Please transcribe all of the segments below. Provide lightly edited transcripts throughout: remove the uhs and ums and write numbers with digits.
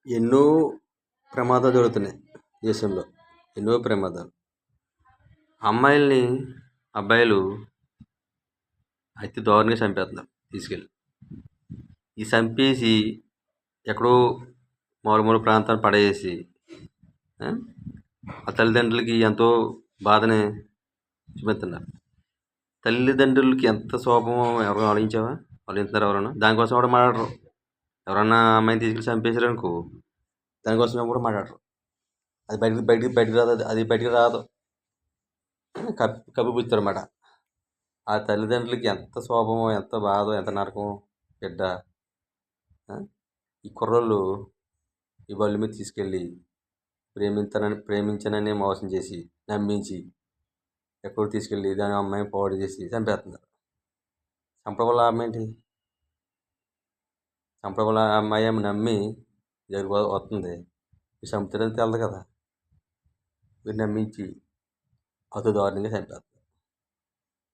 ఎన్నో ప్రమాదాలు జరుగుతున్నాయి దేశంలో. ఎన్నో ప్రమాదాలు. అమ్మాయిల్ని అబ్బాయిలు అతి దారుణంగా చంపేస్తున్నారు తీసుకెళ్ళి. ఈ చంపేసి ఎక్కడో మారుమూల ప్రాంతాన్ని పడేసి ఆ తల్లిదండ్రులకి ఎంతో బాధని చూపిస్తున్నారు. తల్లిదండ్రులకి ఎంత శోభమో ఎవరు ఆలోచించావా? ఆలోచిస్తున్నారు ఎవరన్నా? దానికోసం కూడా మాట్లాడరు. ఎవరన్నా అమ్మాయిని తీసుకెళ్ళి చంపేశారనుకో, దానికోసం కూడా మాట్లాడరు. అది బయటికి రాదు. అది బయటికి రాదు. కప్పిపుచ్చుతారన్నమాట. ఆ తల్లిదండ్రులకి ఎంత శోభమో, ఎంత బాధో, ఎంత నరకమో బిడ్డ. ఈ కుర్రోళ్ళు ఈ బళ్ళు మీద తీసుకెళ్ళి ప్రేమించనని మోసం చేసి, నమ్మించి ఎక్కడో తీసుకెళ్ళి దాని అమ్మాయిని పాడు చేసి చంపేస్తున్నారు. చంపడం వల్ల లాభం ఏంటి? చంపడం వల్ల ఆ అమ్మాయి ఏమి నమ్మి జరిగి వస్తుంది. మీరు చంపుతారని తెలదు కదా. మీరు నమ్మించి అతి దారుణంగా చంపేస్తారు.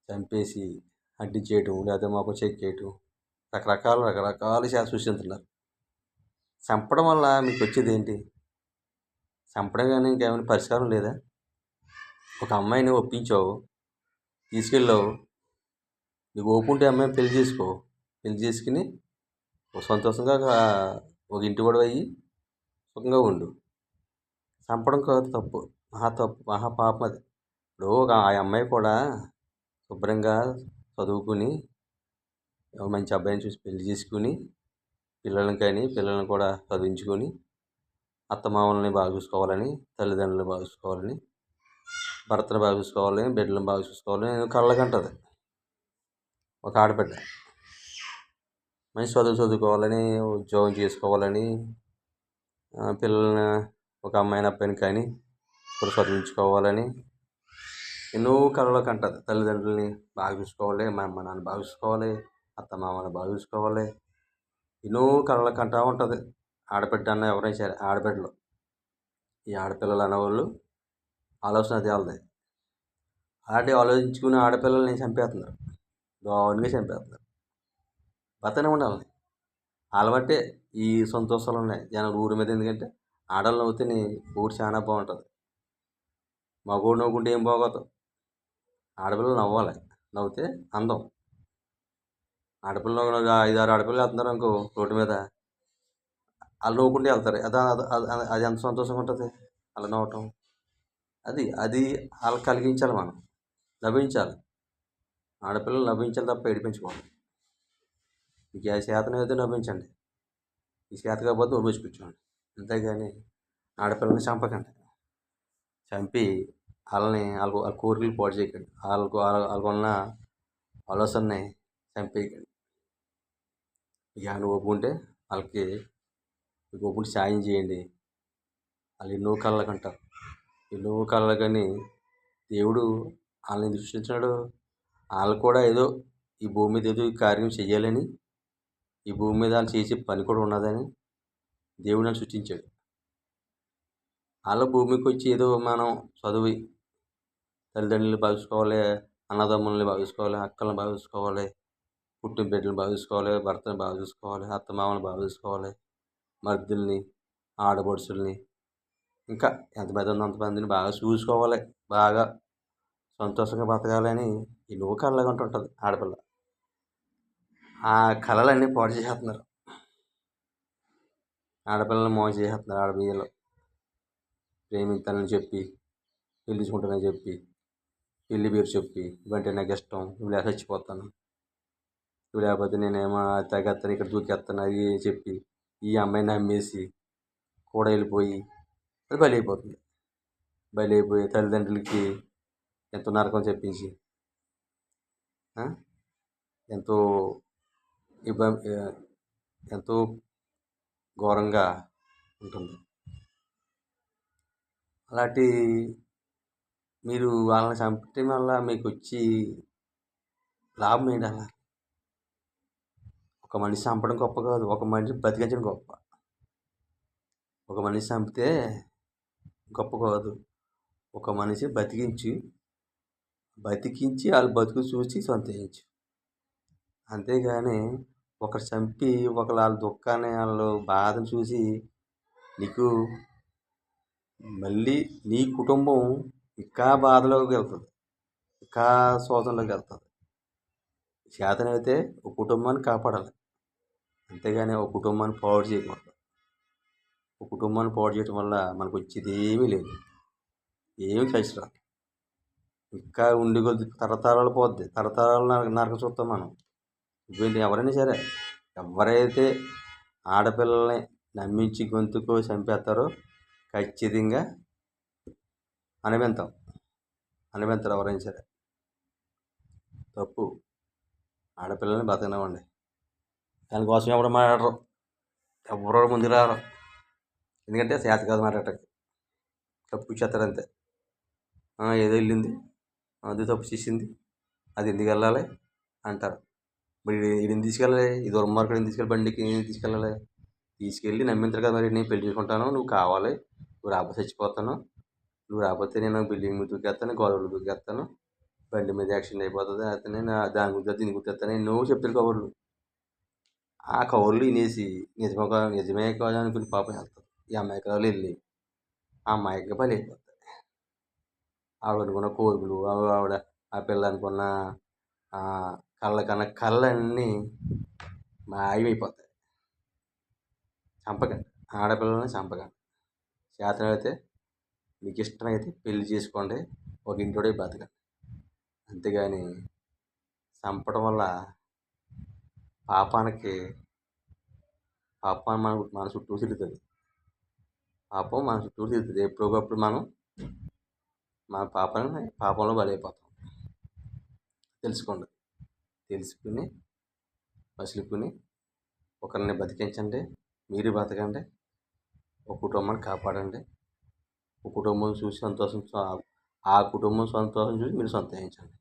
చంపేసి అంటించేయటం, లేదా మొఖం చెక్కేయటం, రకరకాల చేసి సృష్టిస్తున్నారు. చంపడం వల్ల మీకు వచ్చేది ఏంటి? చంపడం కానీ ఇంకేమైనా పరిష్కారం లేదా? ఒక అమ్మాయిని ఒప్పించావు, తీసుకెళ్ళావు, నీకు ఓపు ఉంటే అమ్మాయిని పెళ్లి చేసుకో. పెళ్లి చేసుకుని సంతోషంగా ఒక ఇంటి కూడా అయ్యి సుఖంగా ఉండు. చంపడం కాదు తప్పు, మహా పాపం అది. ఇప్పుడు ఆ అమ్మాయి కూడా శుభ్రంగా చదువుకుని మంచి అబ్బాయిని చూసి పెళ్లి చేసుకుని పిల్లల్ని కూడా చదివించుకొని అత్తమామల్ని బాగా చూసుకోవాలని, తల్లిదండ్రులను బాగా చూసుకోవాలని, భర్తను బాగా చూసుకోవాలని, బిడ్డలను బాగా చూసుకోవాలని కళ్ళకంటది ఒక ఆడబిడ్డ. మంచి చదువుకోవాలని, ఉద్యోగం చేసుకోవాలని, పిల్లల్ని ఒక అమ్మాయిని అబ్బాయిని కానీ ఇప్పుడు చదివించుకోవాలని ఎన్నో కళలు కంటది. తల్లిదండ్రులని బాగా చూసుకోవాలి, మా అమ్మ నాన్న బాగా చూసుకోవాలి, అత్తమామని బాగా చూసుకోవాలి, ఎన్నో కళలు కంటూ ఉంటుంది ఆడబిడ్డ అన్న ఎవరైనా సరే. ఆడబిడ్డలు, ఈ ఆడపిల్లలు అనేవాళ్ళు ఆలోచన అది వాళ్ళది. అలాంటి ఆలోచించుకుని ఆడపిల్లల్ని చంపేస్తున్నారు, దారుణంగా చంపేస్తున్నారు. బతనే ఉండాలి. వాళ్ళబట్టే ఈ సంతోషాలు ఉన్నాయి జనాలు ఊరి మీద. ఎందుకంటే ఆడవాళ్ళు నవ్వుతేనే ఊరు చాలా బాగుంటుంది. మగోడు నవ్వుకుంటే ఏం బాగోదు. ఆడపిల్లలు నవ్వాలి, నవ్వుతే అందం. ఆడపిల్లలు 5-6 ఆడపిల్లలు వెళ్తున్నారు అనుకో రోడ్డు మీద, వాళ్ళు నవ్వుకుంటూ వెళ్తారు. అది ఎంత సంతోషంగా ఉంటుంది అలా నవ్వటం. అది వాళ్ళకి కలిగించాలి, మనం నవ్వించాలి. ఆడపిల్లలు నవ్వించాలి తప్ప ఏడిపించకూడదు. మీకు ఏ చేతనైతే నవ్వించండి, ఈ చేత కాకపోతే నవ్వించి కూర్చోండి. అంతేగాని ఆడపిల్లని చంపకండి. చంపి వాళ్ళ కోరికలు పాడు చేయకండి. వాళ్ళకున్న ఆలోచనని చంపేయకండి. ఇక ఒప్పుకుంటే వాళ్ళకి ఒప్పుకుంటే సాయం చేయండి. వాళ్ళు ఎన్నో కళలు కంటారు. ఎన్నో కళలు కానీ దేవుడు వాళ్ళని సృష్టించినాడు. వాళ్ళు కూడా ఏదో ఈ భూమి మీద ఏదో ఈ కార్యం చెయ్యాలని, ఈ భూమి మీద వాళ్ళు చేసే పని కూడా ఉన్నదని దేవుడు నన్ను సృష్టించాడు. వాళ్ళ భూమికి వచ్చి ఏదో మనం చదివి తల్లిదండ్రులను భావించుకోవాలి, అన్నదమ్ముల్ని భావించుకోవాలి, అక్కలను భావించుకోవాలి, పుట్టిన బిడ్డలను భావించుకోవాలి, భర్తను బాగా చూసుకోవాలి, అత్తమామని బాగా చూసుకోవాలి, మర్దుల్ని, ఆడపడుచుల్ని, ఇంకా ఎంతమంది ఉందో అంతమందిని బాగా చూసుకోవాలి, బాగా సంతోషంగా బతకాలని ఎన్నో కళలు ఉంటుంటుంది ఆడపిల్ల. ఆ కళలన్నీ పాడు చేసేస్తున్నారు. ఆడపిల్లల్ని మోసం చేసేస్తున్నారు. ఆడపిల్లలు ప్రేమించాలని చెప్పి, పెళ్లించుకుంటానని చెప్పి, పెళ్లి పేరు చెప్పి, ఇవంటే నాకు ఇష్టం, నువ్వు లేక చచ్చిపోతాను, నువ్వు లేకపోతే నేనేమో తెగేస్తాను, ఇక్కడ దూకేస్తాను అది చెప్పి ఈ అమ్మాయిని నమ్మేసి కూడా వెళ్ళిపోయి అది బలైపోతుంది. బలైపోయి తల్లిదండ్రులకి ఎంతో నరకం చెప్పించి ఎంతో ఇబ్బంది, ఎంతో ఘోరంగా ఉంటుంది. అలాంటి మీరు వాళ్ళని చంపటం వల్ల మీకు వచ్చి లాభం ఏంటి? అలా ఒక మనిషి చంపడం గొప్ప కాదు, ఒక మనిషి బతికించడం గొప్ప. ఒక మనిషి చంపితే గొప్ప కాదు, ఒక మనిషి బతికించి వాళ్ళ బతుకు చూసి సంతోషించు. అంతేగాని ఒకరు చంపి వాళ్ళ దుఃఖాన్ని, వాళ్ళ బాధను చూసి నీకు మళ్ళీ నీ కుటుంబం ఇంకా బాధలోకి వెళ్తుంది, ఇంకా శోధనలోకి వెళ్తుంది. చేతనైతే ఒక కుటుంబాన్ని కాపాడాలి, అంతేగాని ఒక కుటుంబాన్ని పాడు చేయకూడదు. ఒక కుటుంబాన్ని పాడు చేయటం వల్ల మనకు వచ్చేది ఏమీ లేదు, ఏమి కలిసి రాదు. ఇంకా ఉండి కొద్ది తరతరాలు పోద్ది, తరతరాలు నరక చూస్తాం మనం. వీళ్ళు ఎవరైనా సరే, ఎవరైతే ఆడపిల్లల్ని నమ్మించి గొంతుకు చంపేస్తారో ఖచ్చితంగా అనుభవింతారు ఎవరైనా సరే. తప్పు. ఆడపిల్లల్ని బతకనివ్వండి. దానికోసం ఎవరు మాట్లాడరు, ఎవరో ముందుకు రారు. ఎందుకంటే చేత కాదు మాట్లాడటానికి, తప్పు చేస్తారంతే. ఏదో వెళ్ళింది, అది తప్పు చేసింది, అది ఎందుకు వెళ్ళాలి అంటారు. మరి వీడిని తీసుకెళ్ళాలి, ఈ దుర్మార్గుడిని తీసుకెళ్ళి బండికి తీసుకెళ్ళాలి, తీసుకెళ్ళి నమ్మింటారు కదా. మరి నేను పెళ్లి చేసుకుంటాను, నువ్వు కావాలి, నువ్వు రాకపోతే చచ్చిపోతాను, నువ్వు రాకపోతే నేను బిల్డింగ్ మీద దూకేస్తాను, గోడలు దూకేస్తాను, బండి మీద యాక్సిడెంట్ అయిపోతుంది, అయితే నేను దాని గురించి దీని గుర్తెత్తాను, ఎన్నో చెప్తారు కబుర్లు. ఆ కబుర్లు వినేసి నిజమే కాదు అనుకుని పాపం వెళ్తుంది. ఈ అమాయకురాలు వెళ్ళి ఆ అమ్మాయికి పని అయిపోతుంది. ఆవిడ అనుకున్న కోరికలు, ఆవిడ ఆ పిల్ల అనుకున్న కళ్ళన్నీ మాయమైపోతాయి. చంపకండి, ఆడపిల్లల్ని చంపకండి. చేతనైతే మీకు ఇష్టమైతే పెళ్లి చేసుకోండి, ఒక ఇంటోడే బతకండి. అంతేగాని చంపడం వల్ల పాపం మన చుట్టూ తిరుగుతుంది. పాపం మన చుట్టూ తిరుగుతుంది. ఎప్పటికప్పుడు మనం మన పాపంలో బలైపోతాం. తెలుసుకోండి. తెలుసుకుని మసులుకుని ఒకరిని బతికించండి, మీరు బతకండి, ఒక కుటుంబాన్ని కాపాడండి. ఒక కుటుంబం చూసి సంతోషం, ఆ కుటుంబం సంతోషం చూసి మీరు సంతోషించండి.